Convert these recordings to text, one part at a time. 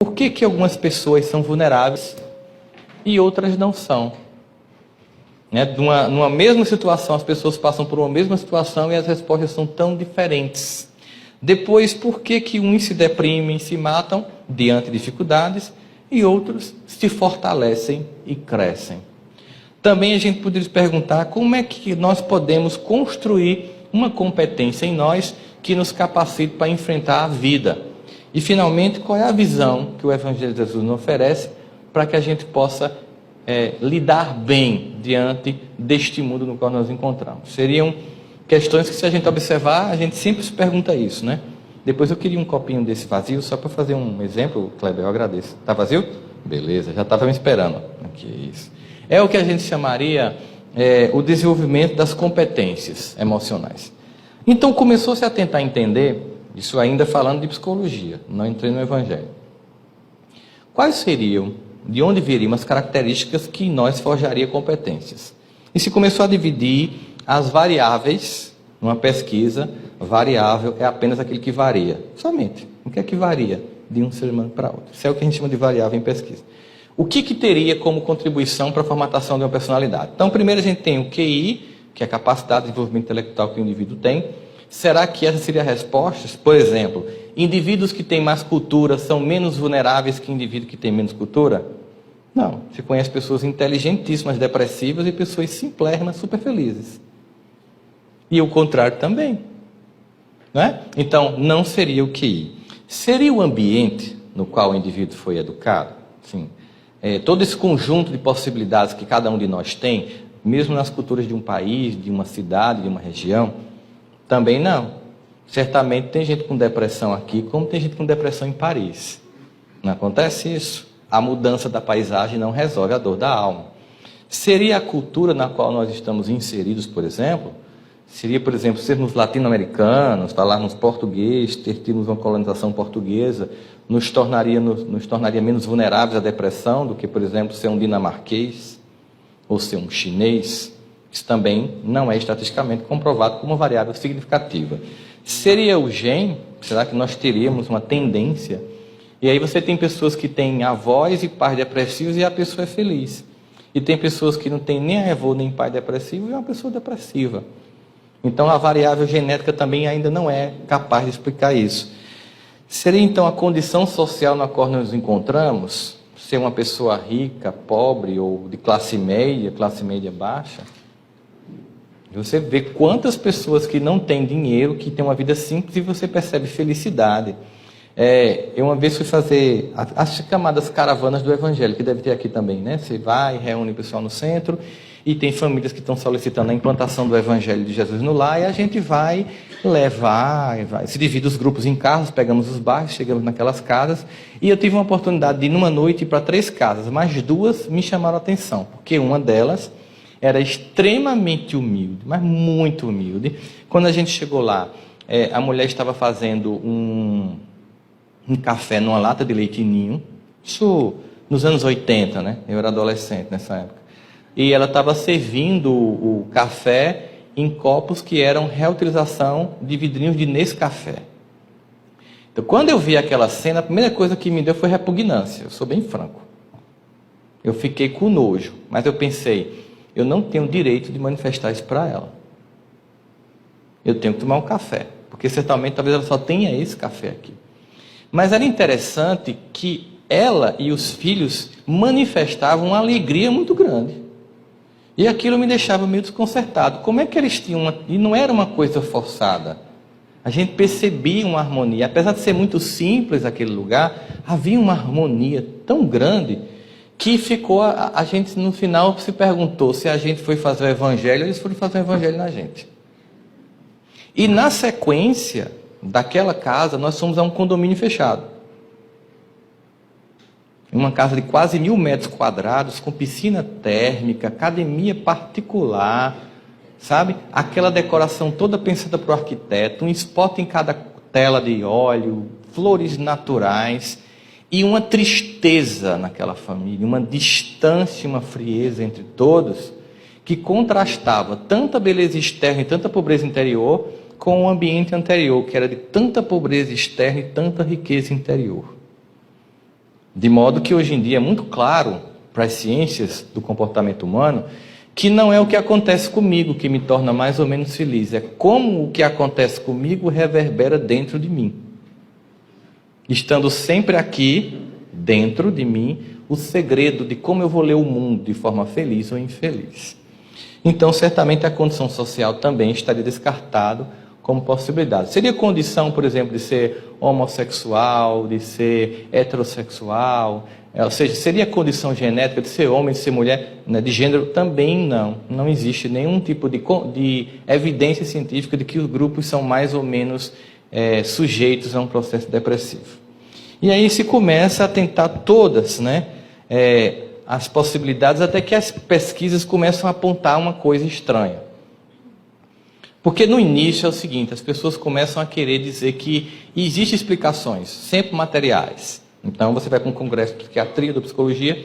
Por que algumas pessoas são vulneráveis e outras não são? Numa mesma situação, as pessoas passam por uma mesma situação e as respostas são tão diferentes. Depois, por que uns se deprimem e se matam diante de dificuldades e outros se fortalecem e crescem? Também a gente poderia se perguntar como é que nós podemos construir uma competência em nós que nos capacite para enfrentar a vida. E, finalmente, qual é a visão que o Evangelho de Jesus nos oferece para que a gente possa lidar bem diante deste mundo no qual nós nos encontramos? Seriam questões que, se a gente observar, a gente sempre se pergunta isso, né? Depois eu queria um copinho desse vazio, só para fazer um exemplo, Kleber, eu agradeço. Está vazio? Beleza, já estava me esperando. Aqui, isso. É o que a gente chamaria o desenvolvimento das competências emocionais. Então começou-se a tentar entender, isso ainda falando de psicologia, não entrei no Evangelho. Quais seriam, de onde viriam as características que em nós forjaria competências? E se começou a dividir as variáveis, numa pesquisa, variável é apenas aquilo que varia, somente. O que é que varia de um ser humano para outro? Isso é o que a gente chama de variável em pesquisa. O que teria como contribuição para a formatação de uma personalidade? Então, primeiro a gente tem o QI, que é a capacidade de desenvolvimento intelectual que o indivíduo tem. Será que essa seria a resposta? Por exemplo, indivíduos que têm mais cultura são menos vulneráveis que indivíduos que têm menos cultura? Não. Você conhece pessoas inteligentíssimas, depressivas, e pessoas simplérrimas, super felizes. E o contrário também. Não é? Então, não seria o QI. Seria o ambiente no qual o indivíduo foi educado? Sim. Todo esse conjunto de possibilidades que cada um de nós tem, mesmo nas culturas de um país, de uma cidade, de uma região, também não. Certamente tem gente com depressão aqui, como tem gente com depressão em Paris. Não acontece isso. A mudança da paisagem não resolve a dor da alma. Seria a cultura na qual nós estamos inseridos, por exemplo? Seria, por exemplo, sermos latino-americanos, falarmos português, termos uma colonização portuguesa, nos tornaria menos vulneráveis à depressão do que, por exemplo, ser um dinamarquês ou ser um chinês. Isso também não é estatisticamente comprovado como uma variável significativa. Seria o gene? Será que nós teríamos uma tendência? E aí você tem pessoas que têm avós e pais depressivos e a pessoa é feliz. E tem pessoas que não têm nem avô nem pai depressivo e é uma pessoa depressiva. Então a variável genética também ainda não é capaz de explicar isso. Seria então a condição social na qual nós nos encontramos? Ser uma pessoa rica, pobre ou de classe média baixa? Você vê quantas pessoas que não têm dinheiro, que têm uma vida simples, e você percebe felicidade. Eu uma vez fui fazer as chamadas caravanas do Evangelho, que deve ter aqui também, né? Você vai, reúne o pessoal no centro, e tem famílias que estão solicitando a implantação do Evangelho de Jesus no lar, e a gente vai levar, se divide os grupos em carros, pegamos os bairros, chegamos naquelas casas, e eu tive uma oportunidade de ir numa noite para 3 casas, mas 2 me chamaram a atenção, porque uma delas era extremamente humilde, mas muito humilde. Quando a gente chegou lá, a mulher estava fazendo um café numa lata de leite ninho, isso nos anos 80, né? Eu era adolescente nessa época. E ela estava servindo o café em copos que eram reutilização de vidrinhos de Nescafé. Então, quando eu vi aquela cena, a primeira coisa que me deu foi repugnância. Eu sou bem franco. Eu fiquei com nojo, mas eu pensei, eu não tenho direito de manifestar isso para ela. Eu tenho que tomar um café, porque certamente talvez ela só tenha esse café aqui. Mas era interessante que ela e os filhos manifestavam uma alegria muito grande. E aquilo me deixava meio desconcertado. Como é que eles tinham E não era uma coisa forçada. A gente percebia uma harmonia. Apesar de ser muito simples aquele lugar, havia uma harmonia tão grande que ficou... A gente, no final, se perguntou se a gente foi fazer o Evangelho, eles foram fazer o Evangelho na gente. E na sequência daquela casa, nós fomos a um condomínio fechado. Uma casa de quase 1.000 metros quadrados, com piscina térmica, academia particular, sabe? Aquela decoração toda pensada para o arquiteto, um spot em cada tela de óleo, flores naturais, e uma tristeza naquela família, uma distância, uma frieza entre todos, que contrastava tanta beleza externa e tanta pobreza interior com o ambiente anterior, que era de tanta pobreza externa e tanta riqueza interior. De modo que hoje em dia é muito claro para as ciências do comportamento humano que não é o que acontece comigo que me torna mais ou menos feliz, é como o que acontece comigo reverbera dentro de mim. Estando sempre aqui, dentro de mim, o segredo de como eu vou ler o mundo de forma feliz ou infeliz. Então, certamente a condição social também estaria descartado como possibilidade. Seria condição, por exemplo, de ser homossexual, de ser heterossexual, ou seja, seria condição genética de ser homem, de ser mulher, né, de gênero? Também não. Não existe nenhum tipo de evidência científica de que os grupos são mais ou menos sujeitos a um processo depressivo. E aí se começa a tentar todas, né, as possibilidades, até que as pesquisas começam a apontar uma coisa estranha. Porque no início é o seguinte, as pessoas começam a querer dizer que existem explicações, sempre materiais. Então você vai para um congresso de psiquiatria, de psicologia,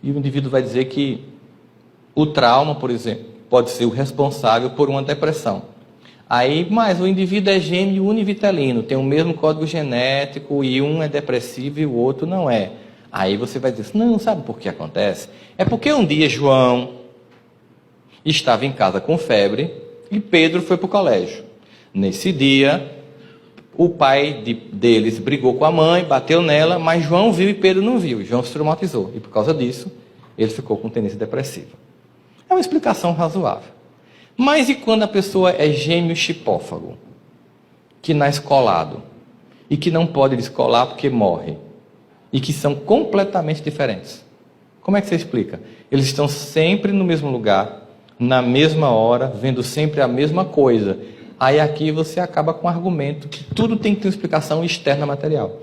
e o indivíduo vai dizer que o trauma, por exemplo, pode ser o responsável por uma depressão. Aí, mas o indivíduo é gêmeo univitelino, tem o mesmo código genético, e um é depressivo e o outro não é. Aí você vai dizer, não, sabe por que acontece? É porque um dia João estava em casa com febre e Pedro foi para o colégio. Nesse dia, o pai deles brigou com a mãe, bateu nela, mas João viu e Pedro não viu. João se traumatizou e por causa disso, ele ficou com tendência depressiva. É uma explicação razoável. Mas e quando a pessoa é gêmeo chipófago, que nasce colado e que não pode descolar porque morre, e que são completamente diferentes? Como é que você explica? Eles estão sempre no mesmo lugar, na mesma hora, vendo sempre a mesma coisa. Aí aqui você acaba com o argumento que tudo tem que ter uma explicação externa material.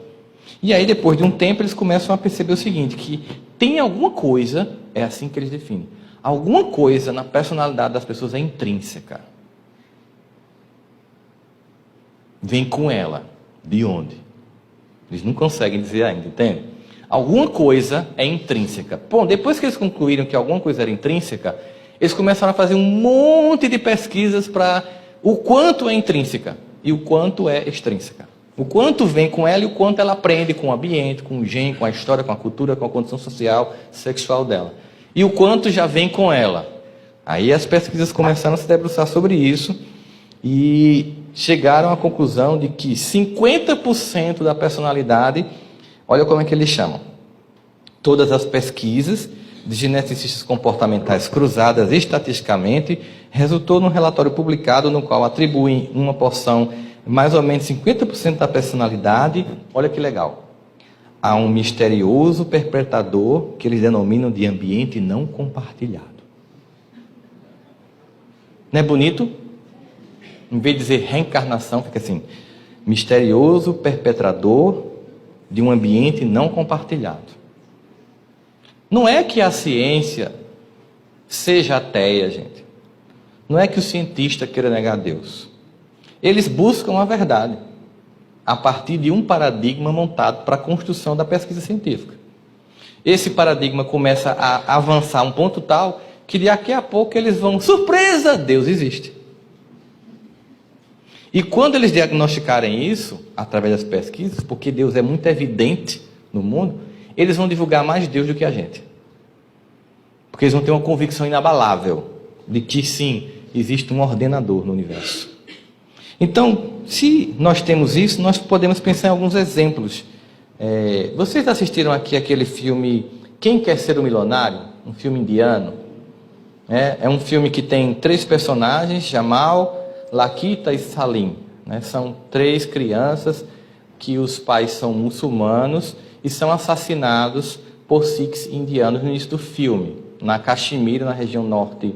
E aí depois de um tempo eles começam a perceber o seguinte, que tem alguma coisa, é assim que eles definem, alguma coisa na personalidade das pessoas é intrínseca. Vem com ela. De onde? Eles não conseguem dizer ainda, entende? Alguma coisa é intrínseca. Bom, depois que eles concluíram que alguma coisa era intrínseca, eles começaram a fazer um monte de pesquisas para o quanto é intrínseca e o quanto é extrínseca. O quanto vem com ela e o quanto ela aprende com o ambiente, com o gene, com a história, com a cultura, com a condição social, sexual dela. E o quanto já vem com ela. Aí as pesquisas começaram a se debruçar sobre isso e chegaram à conclusão de que 50% da personalidade, olha como é que eles chamam. Todas as pesquisas de geneticistas comportamentais cruzadas estatisticamente, resultou num relatório publicado no qual atribuem uma porção, mais ou menos 50% da personalidade, olha que legal, a um misterioso perpetrador que eles denominam de ambiente não compartilhado. Não é bonito? Em vez de dizer reencarnação, fica assim, misterioso perpetrador de um ambiente não compartilhado. Não é que a ciência seja ateia, gente. Não é que o cientista queira negar Deus. Eles buscam a verdade a partir de um paradigma montado para a construção da pesquisa científica. Esse paradigma começa a avançar a um ponto tal que daqui a pouco eles vão, surpresa, Deus existe. E quando eles diagnosticarem isso, através das pesquisas, porque Deus é muito evidente no mundo, eles vão divulgar mais Deus do que a gente. Porque eles vão ter uma convicção inabalável de que sim, existe um ordenador no universo. Então, se nós temos isso, nós podemos pensar em alguns exemplos. Vocês assistiram aqui aquele filme Quem Quer Ser o Milionário? Um filme indiano. É um filme que tem 3 personagens, Jamal, Lakita e Salim. São 3 crianças que os pais são muçulmanos e são assassinados por Sikhs indianos no início do filme. Na Caxemira, na região norte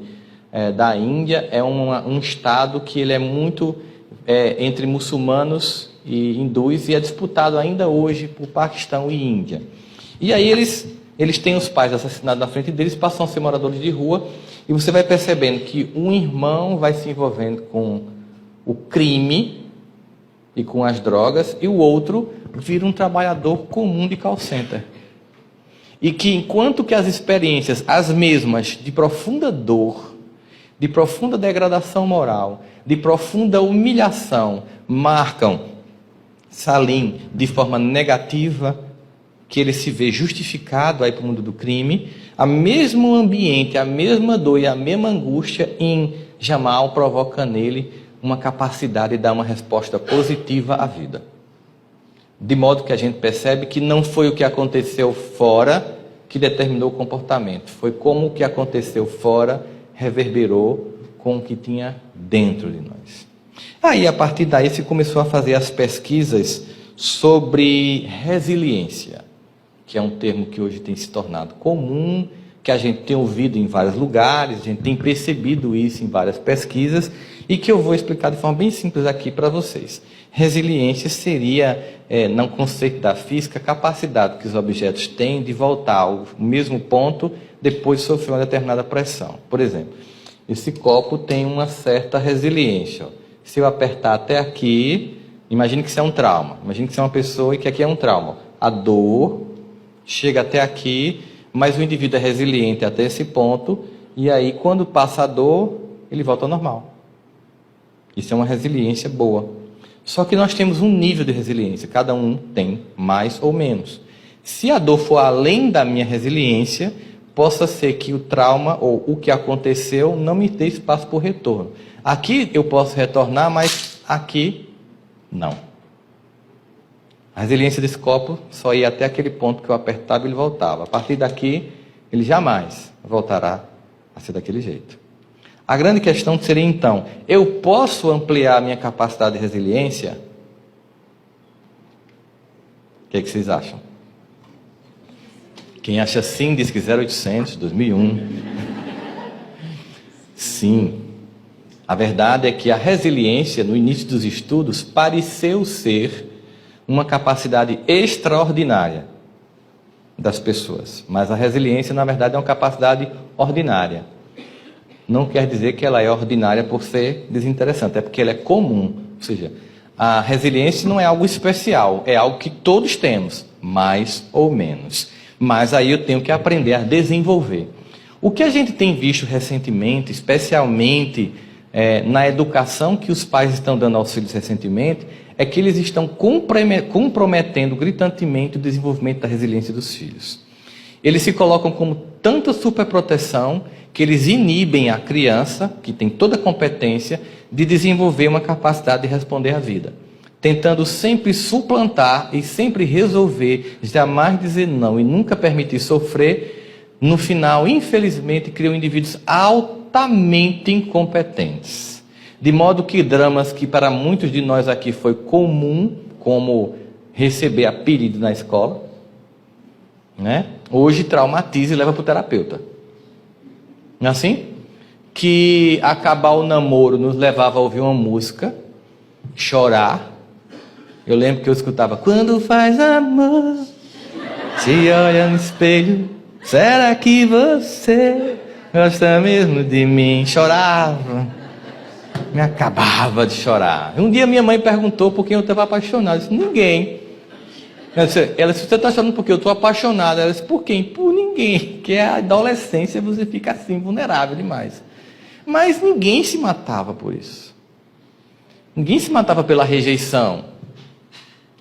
da Índia, é um estado que ele é muito entre muçulmanos e hindus e é disputado ainda hoje por Paquistão e Índia. E aí eles têm os pais assassinados na frente deles, passam a ser moradores de rua, e você vai percebendo que um irmão vai se envolvendo com o crime e com as drogas, e o outro vira um trabalhador comum de call center. E que enquanto que as experiências, as mesmas, de profunda dor, de profunda degradação moral, de profunda humilhação, marcam Salim de forma negativa, que ele se vê justificado aí para o mundo do crime, o mesmo ambiente, a mesma dor e a mesma angústia em Jamal provoca nele uma capacidade de dar uma resposta positiva à vida. De modo que a gente percebe que não foi o que aconteceu fora que determinou o comportamento, foi como o que aconteceu fora reverberou com o que tinha dentro de nós. Aí, a partir daí, se começou a fazer as pesquisas sobre resiliência, que é um termo que hoje tem se tornado comum, que a gente tem ouvido em vários lugares, a gente tem percebido isso em várias pesquisas, e que eu vou explicar de forma bem simples aqui para vocês. Resiliência seria, no conceito da física, a capacidade que os objetos têm de voltar ao mesmo ponto depois de sofrer uma determinada pressão. Por exemplo, esse copo tem uma certa resiliência. Se eu apertar até aqui, imagine que isso é um trauma. Imagine que isso é uma pessoa e que aqui é um trauma. A dor chega até aqui, mas o indivíduo é resiliente até esse ponto, e aí quando passa a dor, ele volta ao normal. Isso é uma resiliência boa. Só que nós temos um nível de resiliência, cada um tem mais ou menos. Se a dor for além da minha resiliência, possa ser que o trauma ou o que aconteceu não me dê espaço por retorno. Aqui eu posso retornar, mas aqui não. A resiliência desse copo só ia até aquele ponto que eu apertava e ele voltava. A partir daqui, ele jamais voltará a ser daquele jeito. A grande questão seria então, eu posso ampliar a minha capacidade de resiliência? O que é que vocês acham? Quem acha sim, diz que 0800, 2001. Sim. A verdade é que a resiliência, no início dos estudos, pareceu ser uma capacidade extraordinária das pessoas. Mas a resiliência, na verdade, é uma capacidade ordinária. Não quer dizer que ela é ordinária por ser desinteressante, é porque ela é comum. Ou seja, a resiliência não é algo especial, é algo que todos temos, mais ou menos. Mas aí eu tenho que aprender a desenvolver. O que a gente tem visto recentemente, especialmente na educação que os pais estão dando aos filhos recentemente, é que eles estão comprometendo gritantemente o desenvolvimento da resiliência dos filhos. Eles se colocam como tanta superproteção que eles inibem a criança, que tem toda a competência, de desenvolver uma capacidade de responder à vida. Tentando sempre suplantar e sempre resolver, jamais dizer não e nunca permitir sofrer, no final, infelizmente, criam indivíduos altamente incompetentes. De modo que dramas que para muitos de nós aqui foi comum, como receber apelido na escola, né? Hoje traumatiza e leva para o terapeuta. Não é assim? Que acabar o namoro nos levava a ouvir uma música, chorar. Eu lembro que eu escutava: quando faz amor, se olha no espelho, será que você gosta mesmo de mim? Chorava, me acabava de chorar. Um dia minha mãe perguntou por quem eu estava apaixonado. Eu disse: ninguém. Ela disse: você está chorando porque eu estou apaixonado. Ela disse: por quem? Por ninguém. Porque a adolescência você fica assim, vulnerável demais. Mas ninguém se matava por isso. Ninguém se matava pela rejeição.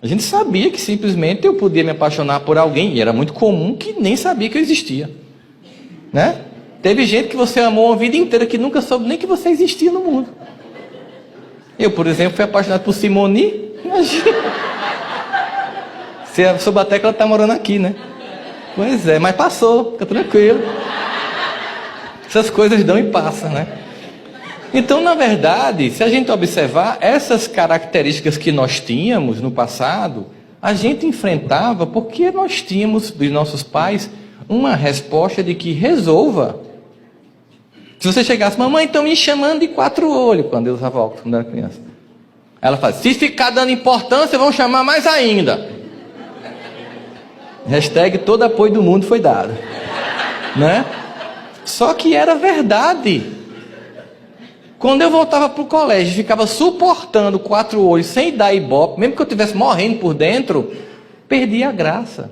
A gente sabia que simplesmente eu podia me apaixonar por alguém, e era muito comum, que nem sabia que eu existia. Né? Teve gente que você amou a vida inteira que nunca soube nem que você existia no mundo. Eu, por exemplo, fui apaixonado por Simone. Imagina. Se a sua Bateca, ela está morando aqui, né? Pois é, mas passou, fica tranquilo. Essas coisas dão e passam, né? Então, na verdade, se a gente observar essas características que nós tínhamos no passado, a gente enfrentava porque nós tínhamos dos nossos pais uma resposta de que resolva. Se você chegasse: mamãe, estão me chamando de 4 olhos, quando eu usava óculos quando era criança. Ela fala: se ficar dando importância, vão chamar mais ainda. Hashtag todo apoio do mundo foi dado. Né? Só que era verdade. Quando eu voltava para o colégio, ficava suportando 4 olhos sem dar ibope, mesmo que eu estivesse morrendo por dentro, perdia a graça.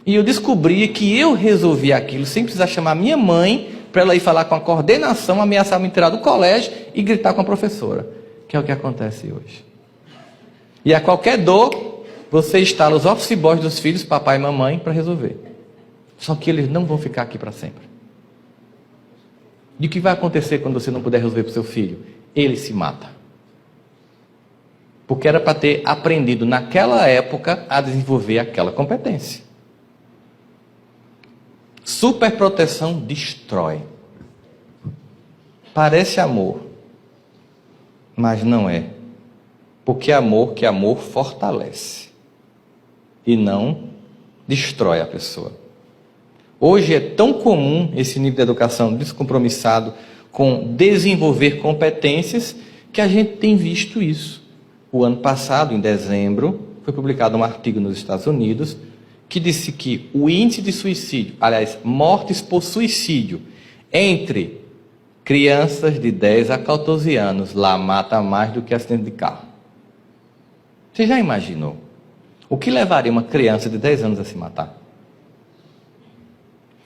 E eu descobria que eu resolvia aquilo sem precisar chamar minha mãe para ela ir falar com a coordenação, ameaçar me tirar do colégio e gritar com a professora. Que é o que acontece hoje. E a qualquer dor, você instala os office boys dos filhos, papai e mamãe, para resolver. Só que eles não vão ficar aqui para sempre. E o que vai acontecer quando você não puder resolver para o seu filho? Ele se mata. Porque era para ter aprendido naquela época a desenvolver aquela competência. Superproteção destrói. Parece amor, mas não é. Porque amor fortalece e não destrói a pessoa. Hoje é tão comum esse nível de educação descompromissado com desenvolver competências que a gente tem visto isso. O ano passado, em dezembro, foi publicado um artigo nos Estados Unidos que disse que o índice de suicídio, aliás, mortes por suicídio, entre crianças de 10 a 14 anos, lá mata mais do que acidente de carro. Você já imaginou? O que levaria uma criança de 10 anos a se matar?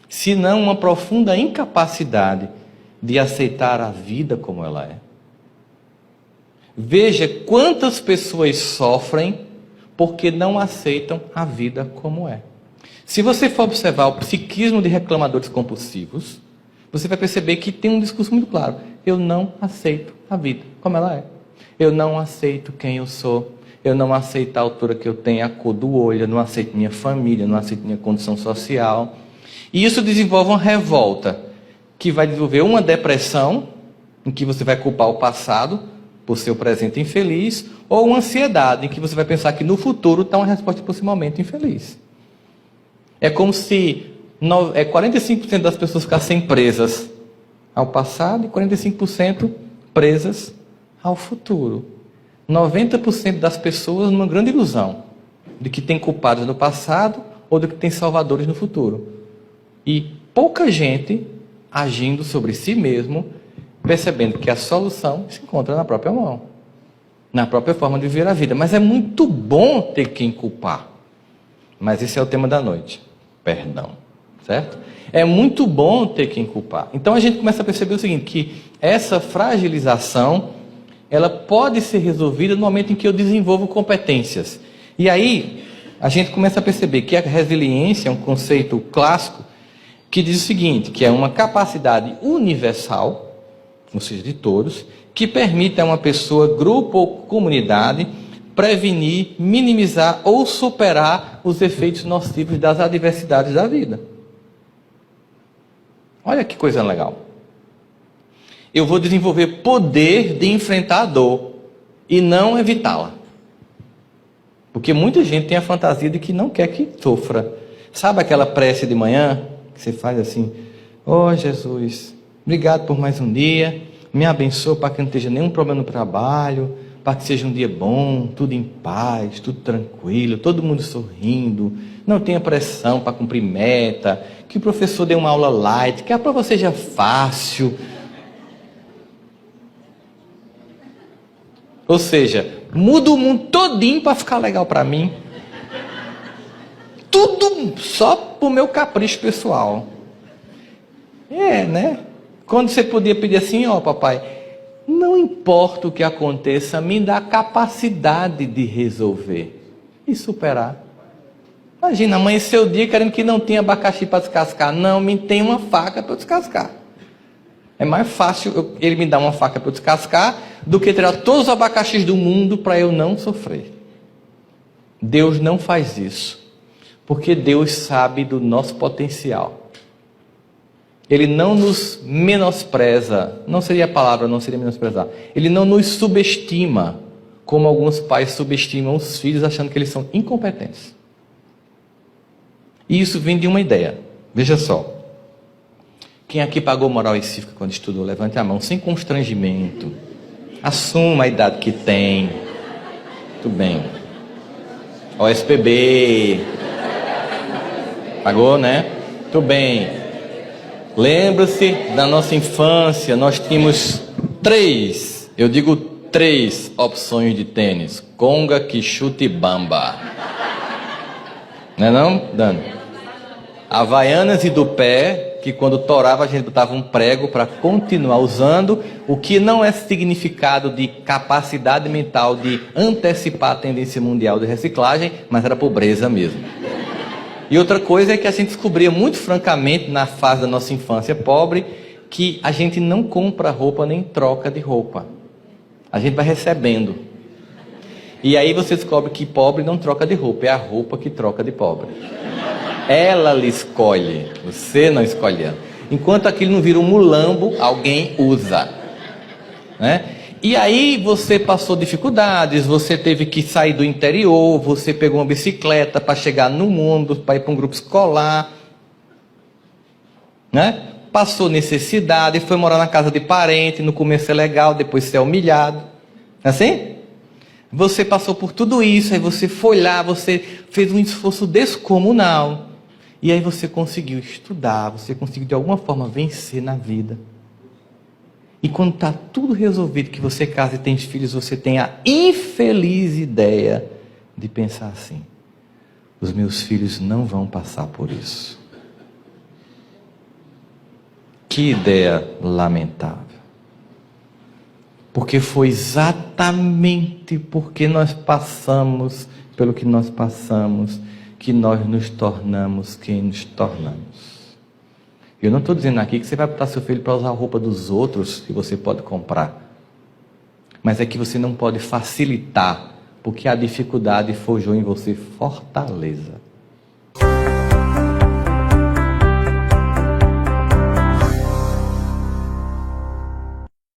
Se não uma profunda incapacidade de aceitar a vida como ela é. Veja quantas pessoas sofrem porque não aceitam a vida como é. Se você for observar o psiquismo de reclamadores compulsivos, você vai perceber que tem um discurso muito claro. Eu não aceito a vida como ela é. Eu não aceito quem eu sou. Eu não aceito a altura que eu tenho, a cor do olho. Eu não aceito minha família. Eu não aceito minha condição social. E isso desenvolve uma revolta que vai desenvolver uma depressão, em que você vai culpar o passado por seu presente infeliz, ou uma ansiedade, em que você vai pensar que no futuro está uma resposta para esse momento infeliz. É como se 45% das pessoas ficassem presas ao passado e 45% presas ao futuro. 90% das pessoas numa grande ilusão de que tem culpados no passado ou de que tem salvadores no futuro. E pouca gente agindo sobre si mesmo, percebendo que a solução se encontra na própria mão, na própria forma de viver a vida. Mas é muito bom ter quem culpar. Mas esse é o tema da noite. Perdão. Certo? É muito bom ter quem culpar. Então a gente começa a perceber o seguinte, que essa fragilização, ela pode ser resolvida no momento em que eu desenvolvo competências. E aí a gente começa a perceber que a resiliência é um conceito clássico que diz o seguinte, que é uma capacidade universal, ou seja, de todos, que permite a uma pessoa, grupo ou comunidade prevenir, minimizar ou superar os efeitos nocivos das adversidades da vida. Olha que coisa legal. Eu vou desenvolver poder de enfrentar a dor e não evitá-la. Porque muita gente tem a fantasia de que não quer que sofra. Sabe aquela prece de manhã que você faz assim: ó Jesus, obrigado por mais um dia, me abençoa para que não esteja nenhum problema no trabalho, para que seja um dia bom, tudo em paz, tudo tranquilo, todo mundo sorrindo, não tenha pressão para cumprir meta, que o professor dê uma aula light, que a prova seja fácil. Ou seja, muda o mundo todinho para ficar legal para mim. Tudo só pro meu capricho pessoal. É, né? Quando você podia pedir assim, ó papai, não importa o que aconteça, me dá a capacidade de resolver e superar. Imagina, amanhecer o dia querendo que não tenha abacaxi para descascar. Não, me tem uma faca para eu descascar. É mais fácil ele me dar uma faca para eu descascar do que tirar todos os abacaxis do mundo para eu não sofrer. Deus não faz isso, porque Deus sabe do nosso potencial. Ele não nos menospreza, não seria a palavra, não seria menosprezar. Ele não nos subestima, como alguns pais subestimam os filhos achando que eles são incompetentes. E isso vem de uma ideia. Veja só. Quem aqui pagou moral e cívica quando estudou? Levante a mão, sem constrangimento. Assuma a idade que tem. Tudo bem. OSPB. Pagou, né? Tudo bem. Lembra-se da nossa infância, nós tínhamos três opções de tênis. Conga, quichute e bamba. Não é não, Dani? Havaianas e do pé que quando torava a gente botava um prego para continuar usando, o que não é significado de capacidade mental de antecipar a tendência mundial de reciclagem, mas era pobreza mesmo. E outra coisa é que a gente descobria muito francamente na fase da nossa infância pobre que a gente não compra roupa nem troca de roupa. A gente vai recebendo. E aí você descobre que pobre não troca de roupa, é a roupa que troca de pobre. Ela lhe escolhe, você não escolhe ela. Enquanto aquilo não vira um mulambo, alguém usa, né? E aí você passou dificuldades, você teve que sair do interior, você pegou uma bicicleta para chegar no mundo, para ir para um grupo escolar, né? Passou necessidade, foi morar na casa de parente, no começo é legal, depois você é humilhado. Não é assim? Você passou por tudo isso, aí você foi lá, você fez um esforço descomunal. E aí você conseguiu estudar, você conseguiu de alguma forma vencer na vida. E quando está tudo resolvido, que você casa e tem filhos, você tem a infeliz ideia de pensar assim: os meus filhos não vão passar por isso. Que ideia lamentável. Porque foi exatamente porque nós passamos pelo que nós passamos que nós nos tornamos quem nos tornamos. Eu não estou dizendo aqui que você vai botar seu filho para usar a roupa dos outros que você pode comprar. Mas é que você não pode facilitar, porque a dificuldade forjou em você fortaleza.